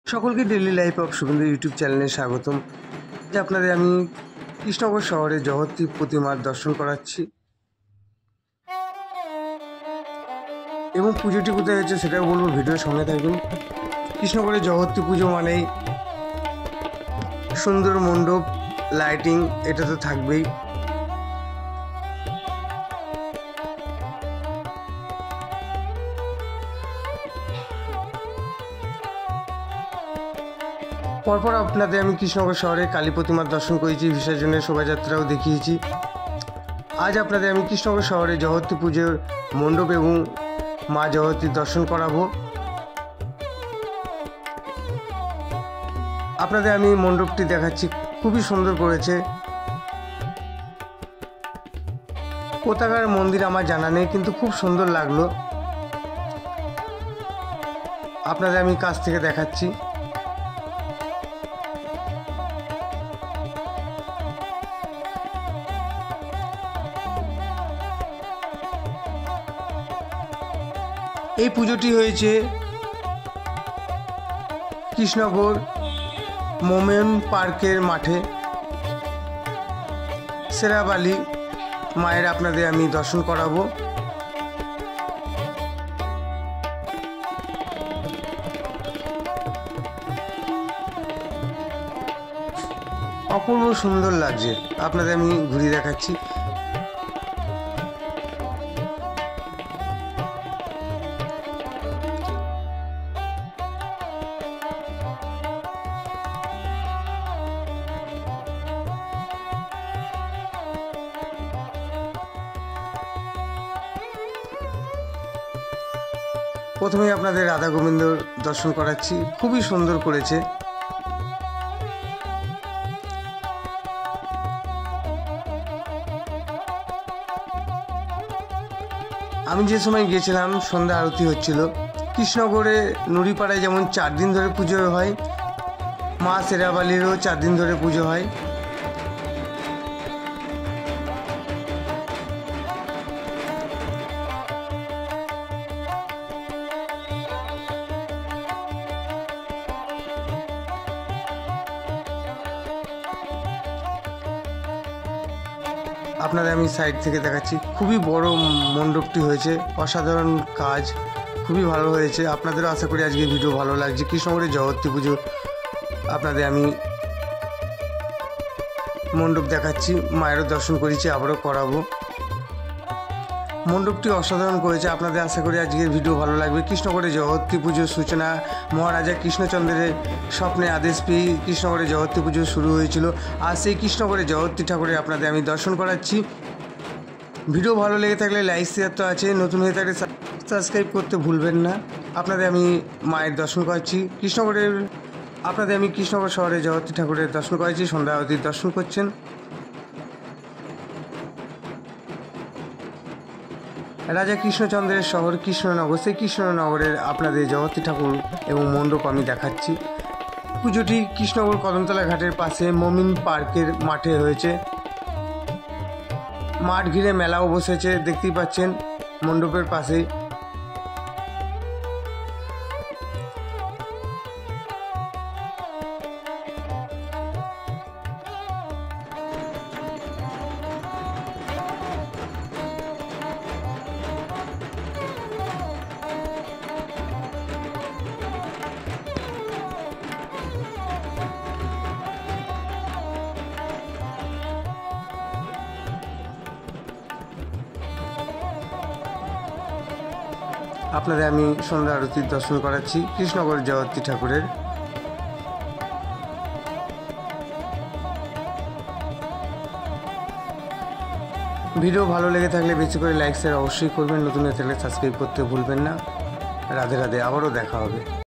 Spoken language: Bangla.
সকলকে daily life of Suvendu YouTube চ্যানেলে স্বাগতম। যে আপনাদের আমি কৃষ্ণনগর শহরে জগদ্ধাত্রী প্রতিমার দর্শন করাচ্ছি এবং পুজোটি কোথায় হচ্ছে সেটাও বলবো, ভিডিওর সঙ্গে থাকবেন। কৃষ্ণনগরের জগদ্ধাত্রী পুজো মানেই সুন্দর মণ্ডপ, লাইটিং, এটা তো থাকবেই। পরপর আপনাদের আমি কৃষ্ণনগর শহরে কালী প্রতিমার দর্শন করেছি, বিসর্জনের শোভাযাত্রাও দেখিয়েছি। আজ আপনাদের আমি কৃষ্ণনগর শহরে জগদ্ধাত্রী পুজোর মণ্ডপ এবং মা জগদ্ধাত্রীর দর্শন করাবো। আপনাদের আমি মণ্ডপটি দেখাচ্ছি, খুবই সুন্দর করেছে। কোথাকার মন্দির আমার জানা নেই, কিন্তু খুব সুন্দর লাগলো। আপনাদের আমি কাছ থেকে দেখাচ্ছি। এই পুজোটি হয়েছে কৃষ্ণনগর মোমেন পার্কের মাঠে। শেরাবালি মায়ের আপনাদের আমি দর্শন করাবো। অপূর্ব সুন্দর লাগছে, আপনাদের আমি ঘুরিয়ে দেখাচ্ছি। প্রথমেই আপনাদের রাধা গোবিন্দর দর্শন করাচ্ছি, খুবই সুন্দর করেছে। আমি যে সময় গিয়েছিলাম সন্ধ্যা আরতি হচ্ছিল। কৃষ্ণনগরে নুড়িপাড়ায় যেমন 4 দিন ধরে পুজো হয়, মা শেরাবালিরও 4 দিন ধরে পুজো হয়। আপনাদের আমি সাইড থেকে দেখাচ্ছি, খুবই বড় মণ্ডপটি হয়েছে, অসাধারণ কাজ, খুবই ভালো হয়েছে। আপনাদেরও আশা করি আজকে ভিডিও ভালো লাগছে। কৃষ্ণনগরের জগদ্ধাত্রী পুজো আপনাদের আমি মণ্ডপ দেখাচ্ছি, মায়েরও দর্শন করেছি, আবারও করাবো। মণ্ডপটি অসাধারণ করেছে, আপনাদের আশা করি আজকের ভিডিও ভালো লাগবে। কৃষ্ণনগরের জগদ্ধাত্রী পুজোর সূচনা মহারাজা কৃষ্ণচন্দ্রের স্বপ্নে আদেশ পেয়ে কৃষ্ণনগরের জগদ্ধাত্রী পুজো শুরু হয়েছিল। আর সেই কৃষ্ণনগরের জগদ্ধাত্রী ঠাকুরের আপনাদের আমি দর্শন করাচ্ছি। ভিডিও ভালো লেগে থাকলে লাইক শেয়ার তো আছে, নতুন হয়ে থাকলে সাবস্ক্রাইব করতে ভুলবেন না। আপনাদের আমি মায়ের দর্শন করাচ্ছি কৃষ্ণনগরের। আপনাদের আমি কৃষ্ণনগর শহরে জগদ্ধাত্রী ঠাকুরের দর্শন করাচ্ছি, সন্ধ্যা আরতির দর্শন করছেন। রাজা কৃষ্ণচন্দ্রের শহর কৃষ্ণনগর, সেই কৃষ্ণনগরের আপনাদের জগদ্ধাত্রী ঠাকুর এবং মণ্ডপ আমি দেখাচ্ছি। পুজোটি কৃষ্ণনগর কদমতলা ঘাটের পাশে মোমিন পার্কের মাঠে হয়েছে। মাঠ ঘিরে মেলাও বসেছে, দেখতেই পাচ্ছেন মণ্ডপের পাশেই। আপনাদের আমি সন্ধ্যা আরতির দর্শন করাচ্ছি কৃষ্ণনগর জগদ্ধাত্রী ঠাকুরের। ভিডিও ভালো লেগে থাকলে বেশি করে লাইক শেয়ার অবশ্যই করবেন, নতুন হয়ে থাকলে সাবস্ক্রাইব করতে ভুলবেন না। রাধে রাধে, আবারও দেখা হবে।